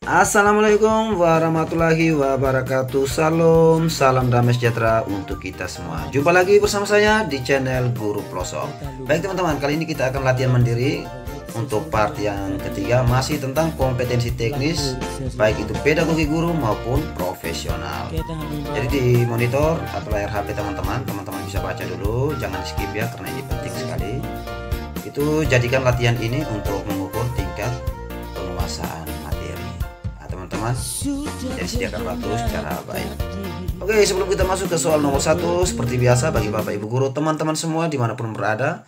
Assalamualaikum warahmatullahi wabarakatuh. Salam damai sejahtera untuk kita semua. Jumpa lagi bersama saya di channel Guru Pelosok. Baik teman-teman, kali ini kita akan latihan mandiri untuk part yang ketiga, masih tentang kompetensi teknis, baik itu pedagogi guru maupun profesional. Jadi di monitor atau layar HP teman-teman bisa baca dulu, jangan di skip ya karena ini penting sekali. Itu jadikan latihan ini untuk mengukur tingkat penguasaan materi. Teman-teman, jadi sediakan waktu secara baik. Oke, sebelum kita masuk ke soal nomor 1, seperti biasa bagi Bapak Ibu Guru, teman-teman semua dimanapun berada,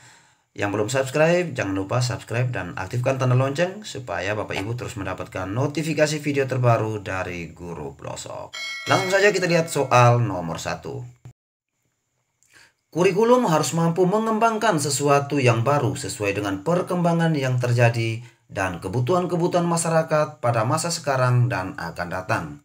yang belum subscribe, jangan lupa subscribe dan aktifkan tanda lonceng supaya Bapak Ibu terus mendapatkan notifikasi video terbaru dari Guru Pelosok. Langsung saja kita lihat soal nomor 1. Kurikulum harus mampu mengembangkan sesuatu yang baru sesuai dengan perkembangan yang terjadi dan kebutuhan-kebutuhan masyarakat pada masa sekarang dan akan datang.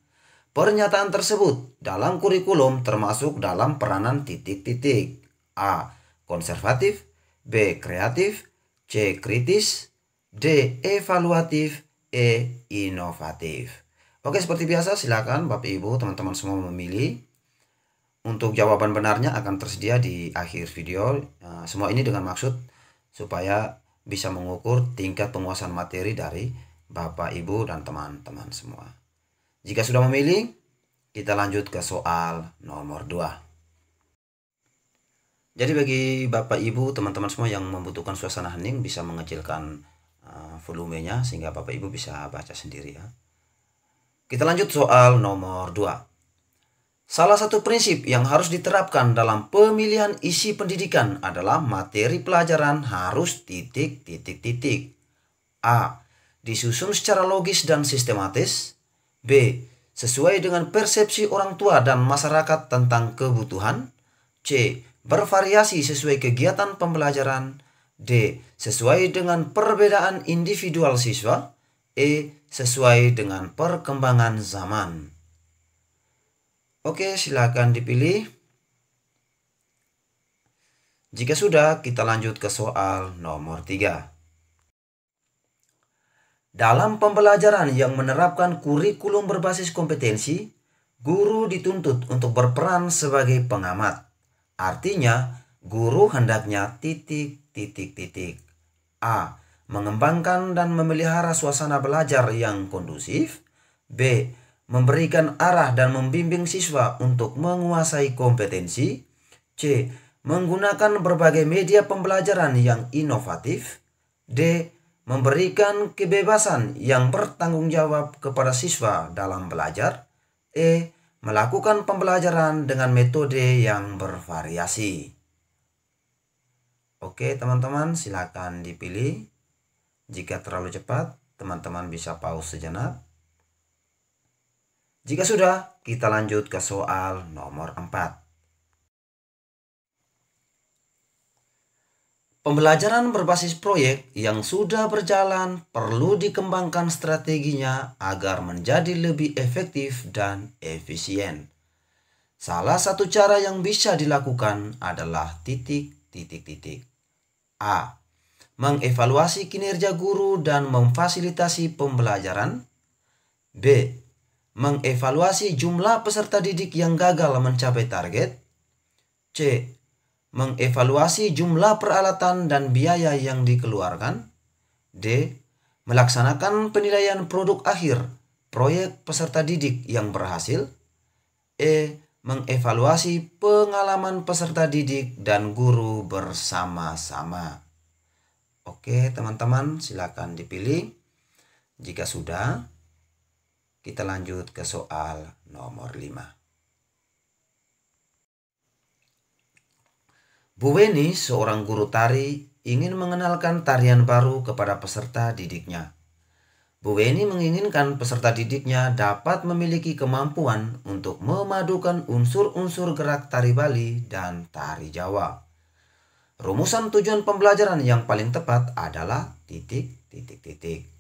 Pernyataan tersebut dalam kurikulum termasuk dalam peranan titik-titik. A. Konservatif, B. Kreatif, C. Kritis, D. Evaluatif, E. Inovatif. Oke, seperti biasa silakan Bapak Ibu teman-teman semua memilih. Untuk jawaban benarnya akan tersedia di akhir video. Semua ini dengan maksud supaya bisa mengukur tingkat penguasaan materi dari Bapak, Ibu, dan teman-teman semua. Jika sudah memilih, kita lanjut ke soal nomor 2. Jadi bagi Bapak, Ibu, teman-teman semua yang membutuhkan suasana hening bisa mengecilkan volumenya sehingga Bapak, Ibu bisa baca sendiri ya. Kita lanjut soal nomor 2. Salah satu prinsip yang harus diterapkan dalam pemilihan isi pendidikan adalah materi pelajaran harus titik-titik-titik. A. Disusun secara logis dan sistematis. B. Sesuai dengan persepsi orang tua dan masyarakat tentang kebutuhan. C. Bervariasi sesuai kegiatan pembelajaran. D. Sesuai dengan perbedaan individual siswa. E. Sesuai dengan perkembangan zaman. Oke, silakan dipilih. Jika sudah, kita lanjut ke soal nomor 3. Dalam pembelajaran yang menerapkan kurikulum berbasis kompetensi, guru dituntut untuk berperan sebagai pengamat. Artinya, guru hendaknya titik-titik-titik. A. Mengembangkan dan memelihara suasana belajar yang kondusif. B. Memberikan arah dan membimbing siswa untuk menguasai kompetensi. C. Menggunakan berbagai media pembelajaran yang inovatif. D. Memberikan kebebasan yang bertanggung jawab kepada siswa dalam belajar. E. Melakukan pembelajaran dengan metode yang bervariasi. Oke teman-teman, silakan dipilih. Jika terlalu cepat, teman-teman bisa pause sejenak. Jika sudah, kita lanjut ke soal nomor 4. Pembelajaran berbasis proyek yang sudah berjalan perlu dikembangkan strateginya agar menjadi lebih efektif dan efisien. Salah satu cara yang bisa dilakukan adalah titik-titik-titik. A. Mengevaluasi kinerja guru dan memfasilitasi pembelajaran. B. Mengevaluasi jumlah peserta didik yang gagal mencapai target. C. Mengevaluasi jumlah peralatan dan biaya yang dikeluarkan. D. Melaksanakan penilaian produk akhir proyek peserta didik yang berhasil. E. Mengevaluasi pengalaman peserta didik dan guru bersama-sama. Oke teman-teman, silakan dipilih. Jika sudah, kita lanjut ke soal nomor 5. Bu Weni, seorang guru tari, ingin mengenalkan tarian baru kepada peserta didiknya. Bu Weni menginginkan peserta didiknya dapat memiliki kemampuan untuk memadukan unsur-unsur gerak tari Bali dan tari Jawa. Rumusan tujuan pembelajaran yang paling tepat adalah titik-titik-titik.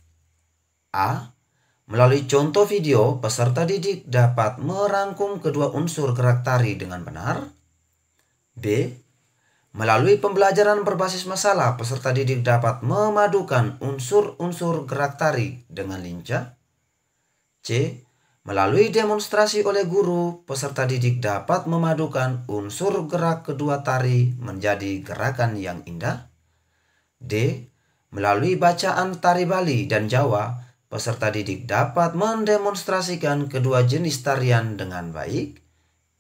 A. Melalui contoh video, peserta didik dapat merangkum kedua unsur gerak tari dengan benar. B. Melalui pembelajaran berbasis masalah, peserta didik dapat memadukan unsur-unsur gerak tari dengan lincah. C. Melalui demonstrasi oleh guru, peserta didik dapat memadukan unsur gerak kedua tari menjadi gerakan yang indah. D. Melalui bacaan tari Bali dan Jawa, peserta didik dapat mendemonstrasikan kedua jenis tarian dengan baik.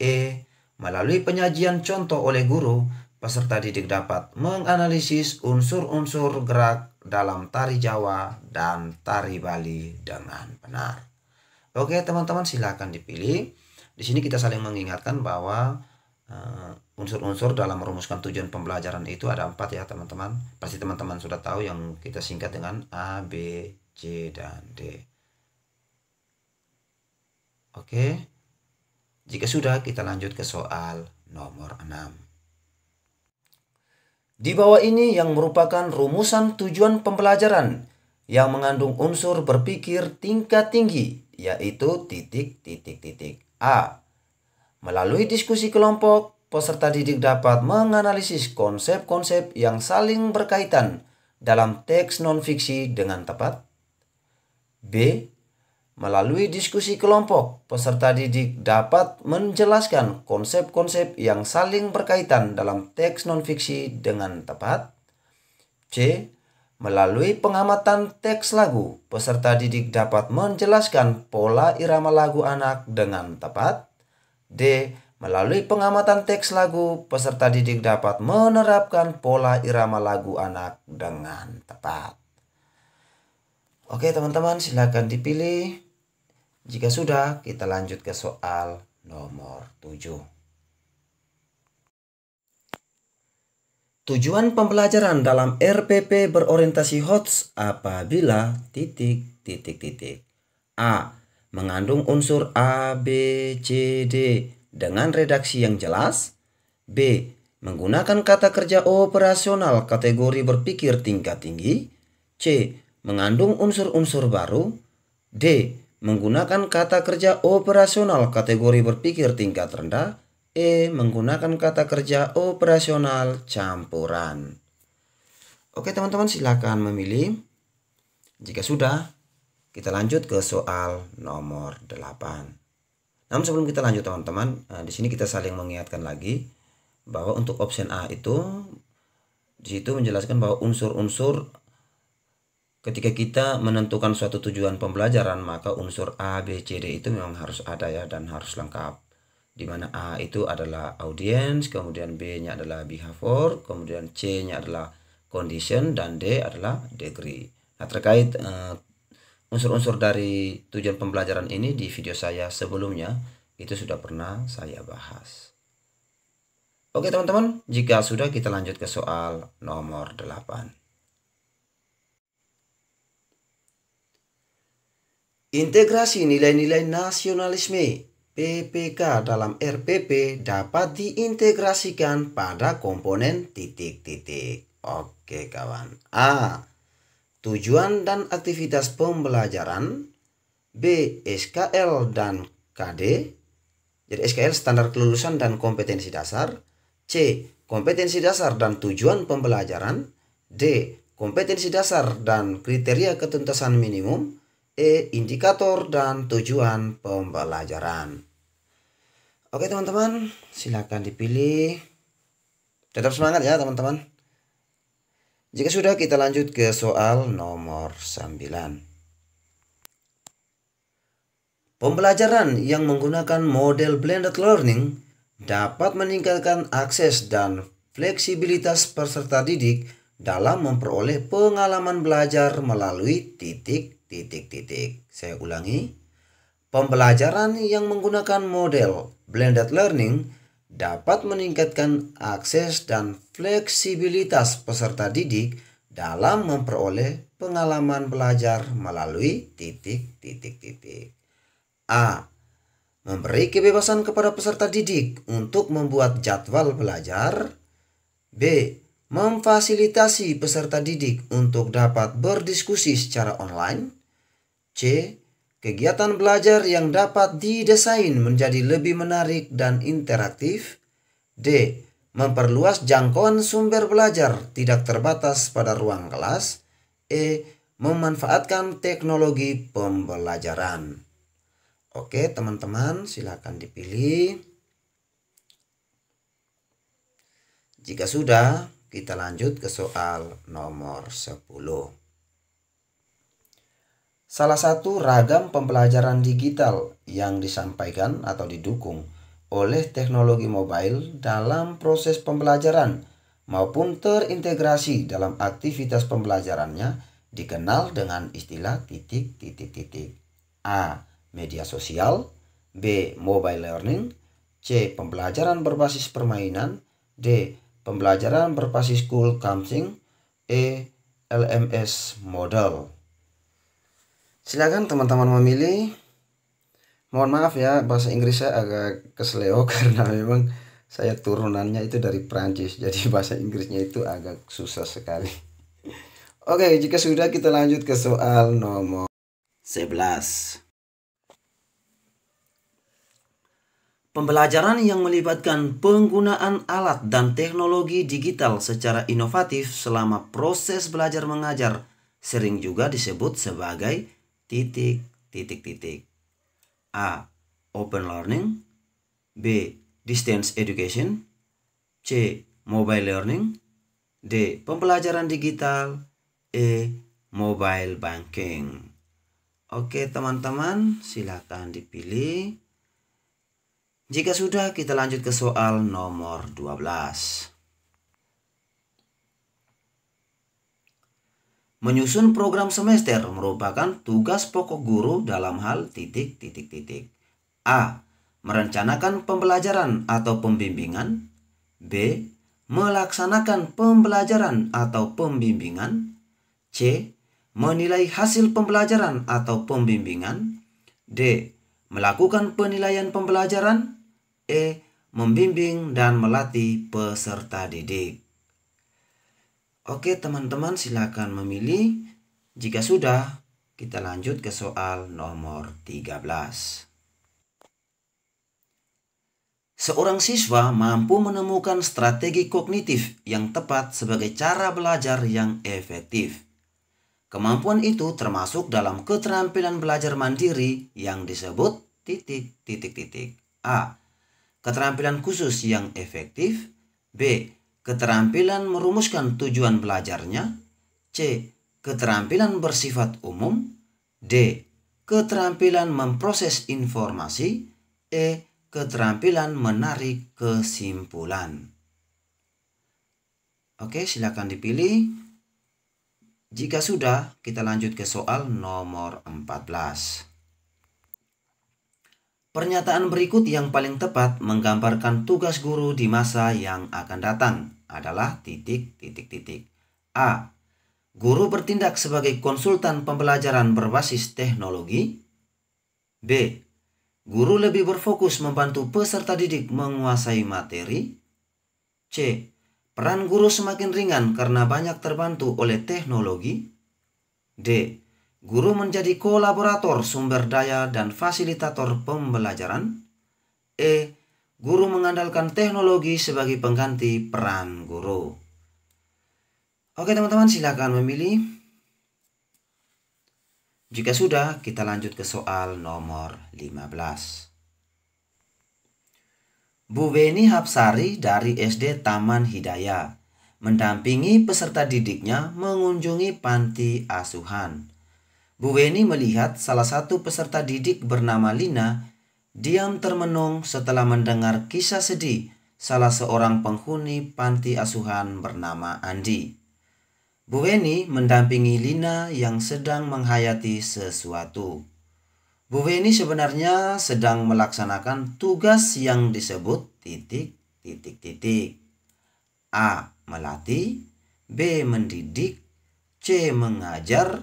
E. Melalui penyajian contoh oleh guru, peserta didik dapat menganalisis unsur-unsur gerak dalam tari Jawa dan tari Bali dengan benar. Oke teman-teman, silakan dipilih. Di sini kita saling mengingatkan bahwa unsur-unsur dalam merumuskan tujuan pembelajaran itu ada 4 ya teman-teman. Pasti teman-teman sudah tahu yang kita singkat dengan A, B, C, dan D. Oke. Jika sudah, kita lanjut ke soal nomor 6. Di bawah ini yang merupakan rumusan tujuan pembelajaran yang mengandung unsur berpikir tingkat tinggi, yaitu titik. A. Melalui diskusi kelompok, peserta didik dapat menganalisis konsep-konsep yang saling berkaitan dalam teks non-fiksi dengan tepat. B. Melalui diskusi kelompok, peserta didik dapat menjelaskan konsep-konsep yang saling berkaitan dalam teks non-fiksi dengan tepat. C. Melalui pengamatan teks lagu, peserta didik dapat menjelaskan pola irama lagu anak dengan tepat. D. Melalui pengamatan teks lagu, peserta didik dapat menerapkan pola irama lagu anak dengan tepat. Oke teman-teman, silakan dipilih. Jika sudah, kita lanjut ke soal nomor 7. Tujuan pembelajaran dalam RPP berorientasi HOTS apabila A. Mengandung unsur A, B, C, D dengan redaksi yang jelas. B. Menggunakan kata kerja operasional kategori berpikir tingkat tinggi. C. Mengandung unsur-unsur baru. D. Menggunakan kata kerja operasional kategori berpikir tingkat rendah. E. Menggunakan kata kerja operasional campuran. Oke teman-teman, silakan memilih. Jika sudah, kita lanjut ke soal nomor 8. Namun sebelum kita lanjut teman-teman, di sini kita saling mengingatkan lagi bahwa untuk option A itu di situ menjelaskan bahwa unsur-unsur ketika kita menentukan suatu tujuan pembelajaran, maka unsur A, B, C, D itu memang harus ada ya, dan harus lengkap. Di mana A itu adalah audience, kemudian B-nya adalah behavior, kemudian C-nya adalah condition, dan D adalah degree. Nah, terkait unsur-unsur dari tujuan pembelajaran ini di video saya sebelumnya itu sudah pernah saya bahas. Oke teman-teman, jika sudah, kita lanjut ke soal nomor 8. Integrasi nilai-nilai nasionalisme PPK dalam RPP dapat diintegrasikan pada komponen titik. Oke kawan. A. Tujuan dan aktivitas pembelajaran. B. SKL dan KD. Jadi SKL standar kelulusan dan kompetensi dasar. C. Kompetensi dasar dan tujuan pembelajaran. D. Kompetensi dasar dan kriteria ketuntasan minimum. E. Indikator dan tujuan pembelajaran. Oke teman-teman, silakan dipilih. Tetap semangat ya teman-teman. Jika sudah, kita lanjut ke soal nomor 9. Pembelajaran yang menggunakan model blended learning dapat meningkatkan akses dan fleksibilitas peserta didik dalam memperoleh pengalaman belajar melalui titik. Saya ulangi. Pembelajaran yang menggunakan model blended learning dapat meningkatkan akses dan fleksibilitas peserta didik dalam memperoleh pengalaman belajar melalui titik. A. Memberi kebebasan kepada peserta didik untuk membuat jadwal belajar. B. Memfasilitasi peserta didik untuk dapat berdiskusi secara online. C. Kegiatan belajar yang dapat didesain menjadi lebih menarik dan interaktif. D. Memperluas jangkauan sumber belajar tidak terbatas pada ruang kelas. E. Memanfaatkan teknologi pembelajaran. Oke teman-teman, silakan dipilih. Jika sudah, kita lanjut ke soal nomor 10. Salah satu ragam pembelajaran digital yang disampaikan atau didukung oleh teknologi mobile dalam proses pembelajaran maupun terintegrasi dalam aktivitas pembelajarannya dikenal dengan istilah titik-titik-titik. A. Media sosial. B. Mobile learning. C. Pembelajaran berbasis permainan. D. Pembelajaran berbasis school counseling. E. LMS model. Silakan teman-teman memilih. Mohon maaf ya, bahasa Inggris saya agak kesleo karena memang saya turunannya itu dari Prancis, jadi bahasa Inggrisnya itu agak susah sekali. Oke, jika sudah kita lanjut ke soal nomor 11. Pembelajaran yang melibatkan penggunaan alat dan teknologi digital secara inovatif selama proses belajar mengajar sering juga disebut sebagai titik-titik-titik. A. Open learning. B. Distance education. C. Mobile learning. D. Pembelajaran digital. E. Mobile banking. Oke teman-teman, silakan dipilih. Jika sudah, kita lanjut ke soal nomor 12. Menyusun program semester merupakan tugas pokok guru dalam hal titik-titik-titik. A. Merencanakan pembelajaran atau pembimbingan. B. Melaksanakan pembelajaran atau pembimbingan. C. Menilai hasil pembelajaran atau pembimbingan. D. Melakukan penilaian pembelajaran. E. Membimbing dan melatih peserta didik. Oke teman-teman, silakan memilih. Jika sudah, kita lanjut ke soal nomor 13. Seorang siswa mampu menemukan strategi kognitif yang tepat sebagai cara belajar yang efektif. Kemampuan itu termasuk dalam keterampilan belajar mandiri yang disebut titik-titik-titik. A. Keterampilan khusus yang efektif. B. Keterampilan merumuskan tujuan belajarnya. C. Keterampilan bersifat umum. D. Keterampilan memproses informasi. E. Keterampilan menarik kesimpulan. Oke, silakan dipilih. Jika sudah, kita lanjut ke soal nomor 14. Pernyataan berikut yang paling tepat menggambarkan tugas guru di masa yang akan datang adalah titik-titik-titik. A. Guru bertindak sebagai konsultan pembelajaran berbasis teknologi. B. Guru lebih berfokus membantu peserta didik menguasai materi. C. Peran guru semakin ringan karena banyak terbantu oleh teknologi. D. Guru menjadi kolaborator sumber daya dan fasilitator pembelajaran. E. Guru mengandalkan teknologi sebagai pengganti peran guru. Oke teman-teman, silakan memilih. Jika sudah, kita lanjut ke soal nomor 15. Bu Beni Hapsari dari SD Taman Hidayah mendampingi peserta didiknya mengunjungi panti asuhan. Bu Beni melihat salah satu peserta didik bernama Lina diam termenung setelah mendengar kisah sedih salah seorang penghuni panti asuhan bernama Andi. Bu Beni mendampingi Lina yang sedang menghayati sesuatu. Bu Beni sebenarnya sedang melaksanakan tugas yang disebut titik-titik-titik. A. Melatih. B. Mendidik. C. Mengajar.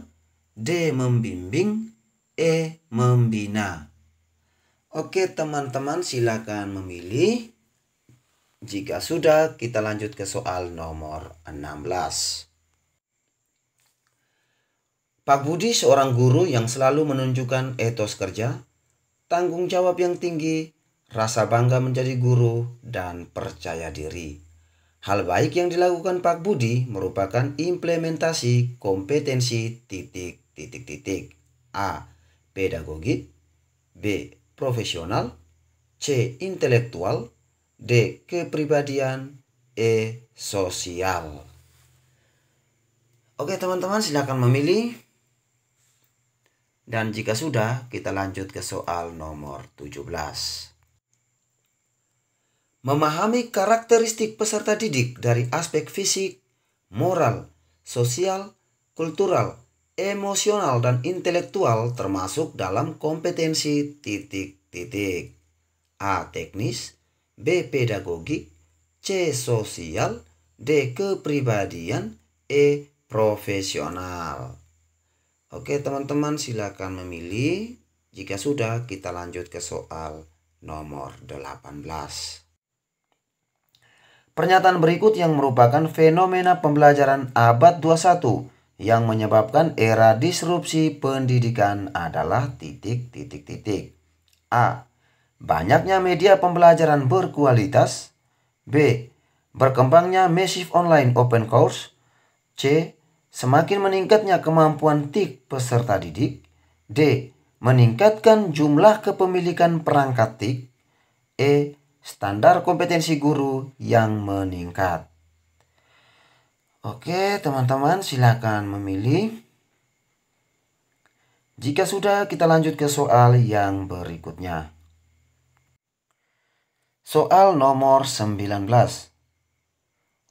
D. Membimbing. E. Membina. Oke teman-teman, silakan memilih. Jika sudah, kita lanjut ke soal nomor 16. Pak Budi seorang guru yang selalu menunjukkan etos kerja, tanggung jawab yang tinggi, rasa bangga menjadi guru, dan percaya diri. Hal baik yang dilakukan Pak Budi merupakan implementasi kompetensi titik-titik-titik. A. Pedagogik. B. profesional, C. intelektual, D. kepribadian, E. sosial. Oke teman-teman, silakan memilih. Dan jika sudah, kita lanjut ke soal nomor 17. Memahami karakteristik peserta didik dari aspek fisik, moral, sosial, kultural, emosional, dan intelektual termasuk dalam kompetensi ... A. Teknis, B. Pedagogik, C. Sosial, D. Kepribadian, E. Profesional. Oke teman-teman, silakan memilih. Jika sudah, kita lanjut ke soal nomor 18. Pernyataan berikut yang merupakan fenomena pembelajaran abad 21 yang menyebabkan era disrupsi pendidikan adalah ... A. Banyaknya media pembelajaran berkualitas. B. Berkembangnya Massive Online Open Course. C. Semakin meningkatnya kemampuan TIK peserta didik. D. Meningkatkan jumlah kepemilikan perangkat TIK. E. Standar kompetensi guru yang meningkat. Oke teman-teman, silakan memilih. Jika sudah, kita lanjut ke soal yang berikutnya. Soal nomor 19.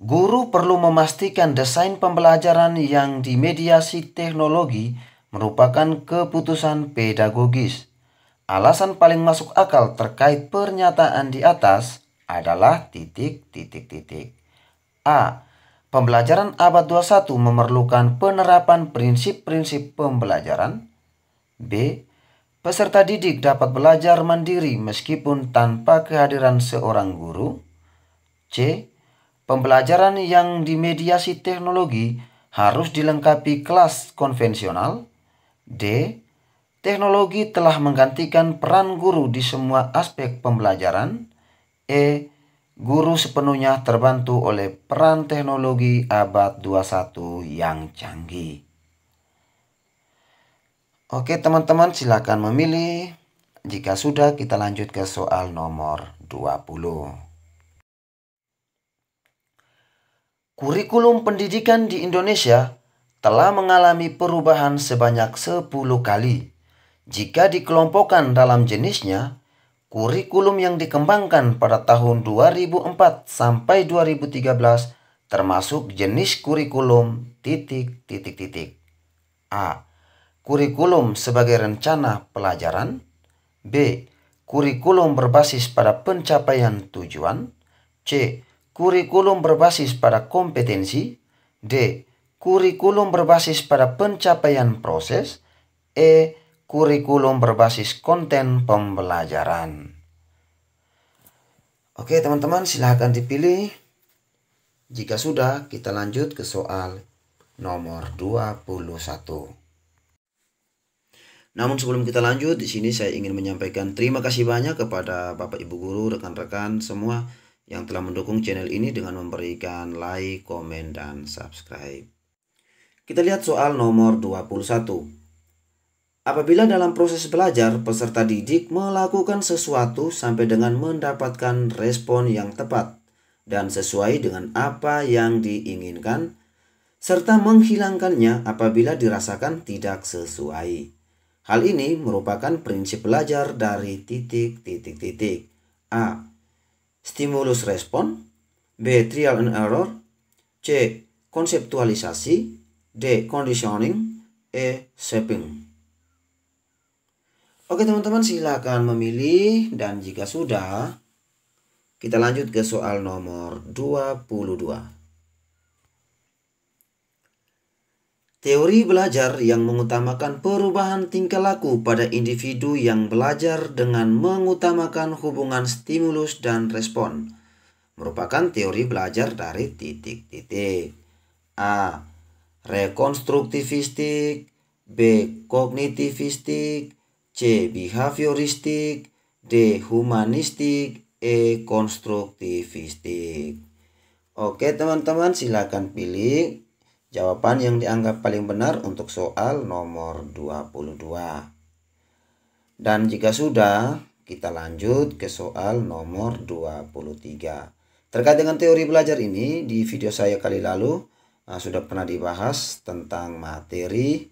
Guru perlu memastikan desain pembelajaran yang dimediasi teknologi merupakan keputusan pedagogis. Alasan paling masuk akal terkait pernyataan di atas adalah ... A. Pembelajaran abad 21 memerlukan penerapan prinsip-prinsip pembelajaran. B. Peserta didik dapat belajar mandiri meskipun tanpa kehadiran seorang guru. C. Pembelajaran yang dimediasi teknologi harus dilengkapi kelas konvensional. D. Teknologi telah menggantikan peran guru di semua aspek pembelajaran. E. Guru sepenuhnya terbantu oleh peran teknologi abad 21 yang canggih. Oke teman-teman, silakan memilih. Jika sudah, kita lanjut ke soal nomor 20. Kurikulum pendidikan di Indonesia telah mengalami perubahan sebanyak 10 kali. Jika dikelompokkan dalam jenisnya, kurikulum yang dikembangkan pada tahun 2004 sampai 2013 termasuk jenis kurikulum ... A. Kurikulum sebagai rencana pelajaran. B. Kurikulum berbasis pada pencapaian tujuan. C. Kurikulum berbasis pada kompetensi. D. Kurikulum berbasis pada pencapaian proses. E. Kurikulum berbasis konten pembelajaran. Oke teman-teman, silahkan dipilih. Jika sudah, kita lanjut ke soal nomor 21. Namun sebelum kita lanjut, di sini saya ingin menyampaikan terima kasih banyak kepada Bapak Ibu guru, rekan-rekan semua yang telah mendukung channel ini dengan memberikan like, komen, dan subscribe. Kita lihat soal nomor 21. Apabila dalam proses belajar, peserta didik melakukan sesuatu sampai dengan mendapatkan respon yang tepat dan sesuai dengan apa yang diinginkan, serta menghilangkannya apabila dirasakan tidak sesuai. Hal ini merupakan prinsip belajar dari ... A. Stimulus respon. B. Trial and error. C. Konseptualisasi. D. Conditioning. E. Shaping. Oke teman-teman, silakan memilih. Dan jika sudah, kita lanjut ke soal nomor 22. Teori belajar yang mengutamakan perubahan tingkah laku pada individu yang belajar dengan mengutamakan hubungan stimulus dan respon merupakan teori belajar dari ... A. Rekonstruktivistik. B. Kognitivistik. C. Behavioristik. D. Humanistik. E. Konstruktivistik. Oke teman-teman, silakan pilih jawaban yang dianggap paling benar untuk soal nomor 22. Dan jika sudah, kita lanjut ke soal nomor 23. Terkait dengan teori belajar ini, di video saya kali lalu sudah pernah dibahas tentang materi,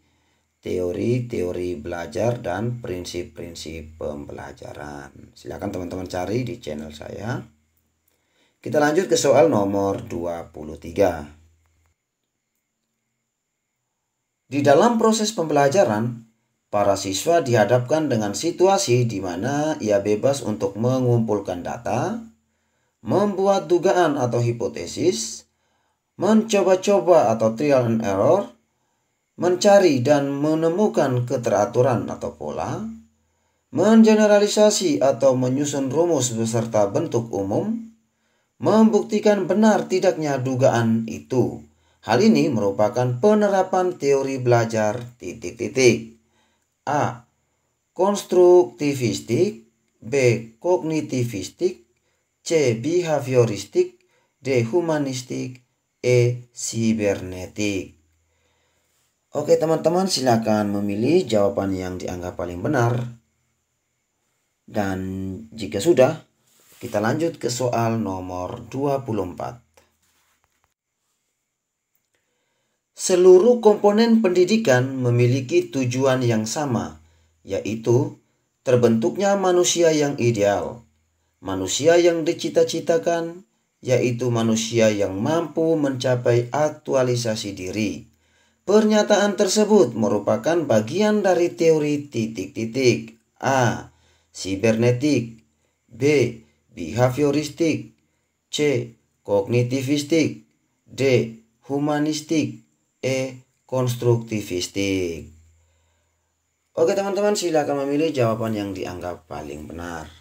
teori belajar, dan prinsip-prinsip pembelajaran. Silakan teman-teman cari di channel saya. Kita lanjut ke soal nomor 23. Di dalam proses pembelajaran, para siswa dihadapkan dengan situasi di mana ia bebas untuk mengumpulkan data, membuat dugaan atau hipotesis, mencoba-coba atau trial and error, mencari dan menemukan keteraturan atau pola, mengeneralisasi atau menyusun rumus beserta bentuk umum, membuktikan benar tidaknya dugaan itu. Hal ini merupakan penerapan teori belajar ... A. Konstruktivistik, B. Kognitivistik, C. Behavioristik, D. Humanistik, E. Sibernetik. Oke teman-teman, silakan memilih jawaban yang dianggap paling benar. Dan jika sudah, kita lanjut ke soal nomor 24. Seluruh komponen pendidikan memiliki tujuan yang sama, yaitu terbentuknya manusia yang ideal, manusia yang dicita-citakan, yaitu manusia yang mampu mencapai aktualisasi diri. Pernyataan tersebut merupakan bagian dari teori ... A. Sibernetik, B. Behavioristik, C. Kognitivistik, D. Humanistik, E. Konstruktivistik. Oke teman-teman, silakan memilih jawaban yang dianggap paling benar.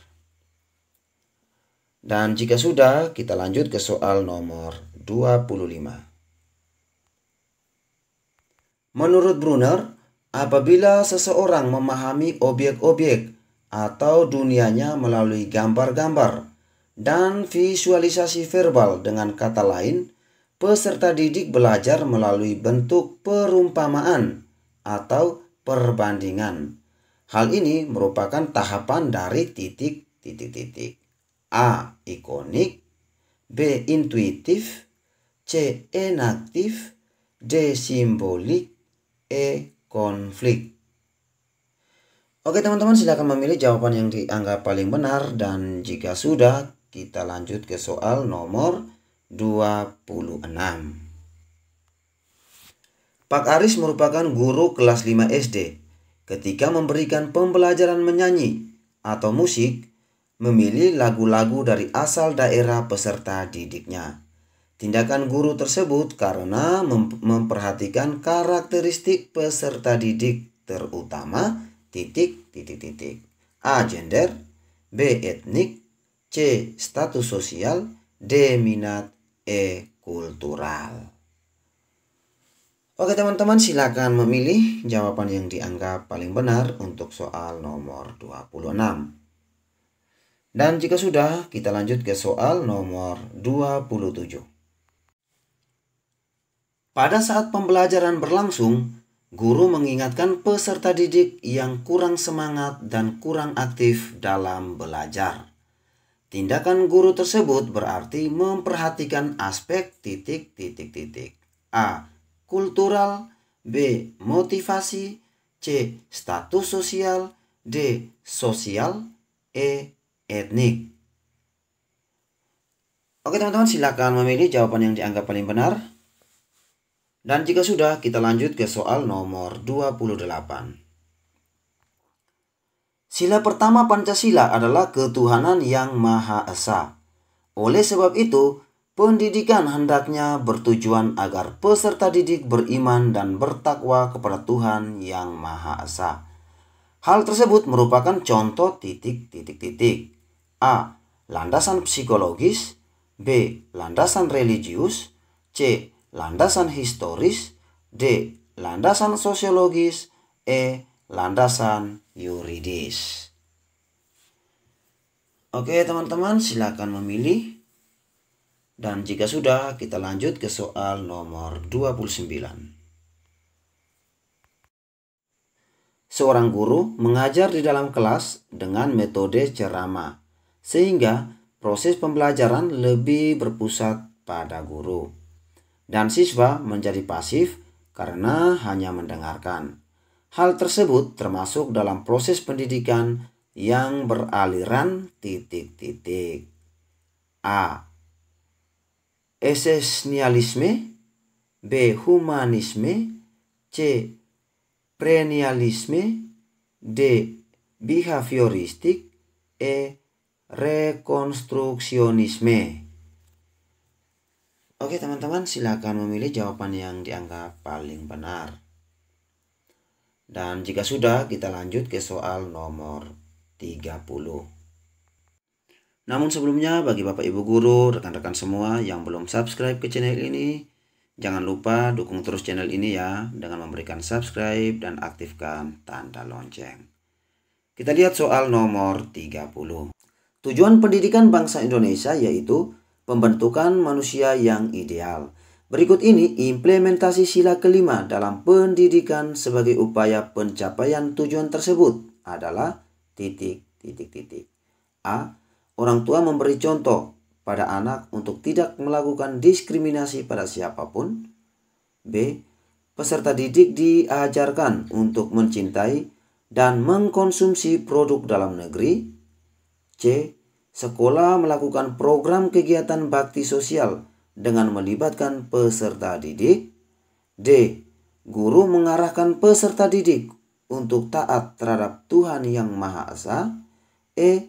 Dan jika sudah, kita lanjut ke soal nomor 25. Menurut Brunner, apabila seseorang memahami objek-objek atau dunianya melalui gambar-gambar dan visualisasi verbal, dengan kata lain, peserta didik belajar melalui bentuk perumpamaan atau perbandingan. Hal ini merupakan tahapan dari ... A. Ikonik, B. Intuitif, C. Enaktif, D. Simbolik, E. Konflik. Oke teman-teman, silakan memilih jawaban yang dianggap paling benar. Dan jika sudah, kita lanjut ke soal nomor 26. Pak Aris merupakan guru kelas 5 SD. Ketika memberikan pembelajaran menyanyi atau musik, memilih lagu-lagu dari asal daerah peserta didiknya. Tindakan guru tersebut karena memperhatikan karakteristik peserta didik, terutama ... A. Gender, B. Etnik, C. Status sosial, D. Minat, E. Kultural. Oke teman-teman, silakan memilih jawaban yang dianggap paling benar untuk soal nomor 26. Dan jika sudah, kita lanjut ke soal nomor 27. Pada saat pembelajaran berlangsung, guru mengingatkan peserta didik yang kurang semangat dan kurang aktif dalam belajar. Tindakan guru tersebut berarti memperhatikan aspek ... A. Kultural, B. Motivasi, C. Status sosial, D. Sosial, E. Etnik. Oke teman-teman, silakan memilih jawaban yang dianggap paling benar. Dan jika sudah, kita lanjut ke soal nomor 28. Sila pertama Pancasila adalah ketuhanan yang Maha Esa. Oleh sebab itu, pendidikan hendaknya bertujuan agar peserta didik beriman dan bertakwa kepada Tuhan yang Maha Esa. Hal tersebut merupakan contoh ... A. Landasan psikologis, B. Landasan religius, C. Landasan historis, D. Landasan sosiologis, E. Landasan yuridis. Oke teman-teman, silakan memilih. Dan jika sudah, kita lanjut ke soal nomor 29. Seorang guru mengajar di dalam kelas dengan metode ceramah, sehingga proses pembelajaran lebih berpusat pada guru. Dan siswa menjadi pasif karena hanya mendengarkan. Hal tersebut termasuk dalam proses pendidikan yang beraliran titik-titik. A. Esensialisme. B. Humanisme. C. Premialisme. D. Behavioristik. E. Rekonstruksionisme. Oke teman-teman, silakan memilih jawaban yang dianggap paling benar. Dan jika sudah, kita lanjut ke soal nomor 30. Namun sebelumnya, bagi Bapak Ibu Guru, rekan-rekan semua yang belum subscribe ke channel ini, jangan lupa dukung terus channel ini ya, dengan memberikan subscribe dan aktifkan tanda lonceng. Kita lihat soal nomor 30. Tujuan pendidikan bangsa Indonesia yaitu pembentukan manusia yang ideal. Berikut ini implementasi sila kelima dalam pendidikan sebagai upaya pencapaian tujuan tersebut adalah titik-titik-titik. A. Orang tua memberi contoh pada anak untuk tidak melakukan diskriminasi pada siapapun. B. Peserta didik diajarkan untuk mencintai dan mengkonsumsi produk dalam negeri. C. Sekolah melakukan program kegiatan bakti sosial dengan melibatkan peserta didik. D. Guru mengarahkan peserta didik untuk taat terhadap Tuhan Yang Maha Esa. E.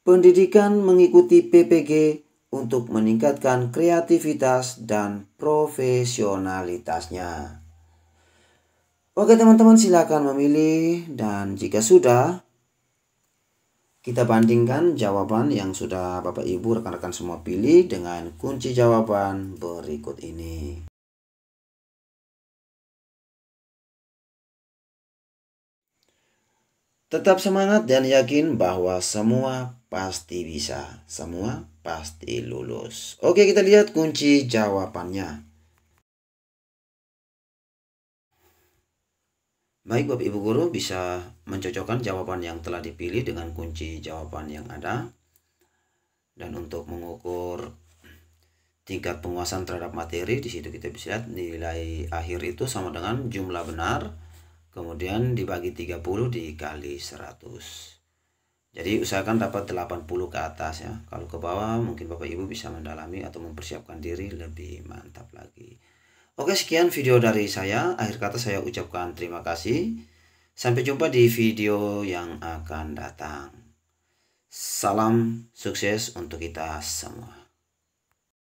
Pendidikan mengikuti PPG untuk meningkatkan kreativitas dan profesionalitasnya. Oke teman-teman, silakan memilih, dan jika sudah, kita bandingkan jawaban yang sudah Bapak Ibu rekan-rekan semua pilih dengan kunci jawaban berikut ini. Tetap semangat dan yakin bahwa semua pasti bisa, semua pasti lulus. Oke, kita lihat kunci jawabannya. Baik, Bapak Ibu Guru bisa mencocokkan jawaban yang telah dipilih dengan kunci jawaban yang ada. Dan untuk mengukur tingkat penguasaan terhadap materi, di situ kita bisa lihat nilai akhir itu sama dengan jumlah benar, kemudian dibagi 30 dikali 100. Jadi usahakan dapat 80 ke atas ya. Kalau ke bawah mungkin Bapak Ibu bisa mendalami atau mempersiapkan diri lebih mantap lagi. Oke, sekian video dari saya. Akhir kata saya ucapkan terima kasih. Sampai jumpa di video yang akan datang. Salam sukses untuk kita semua.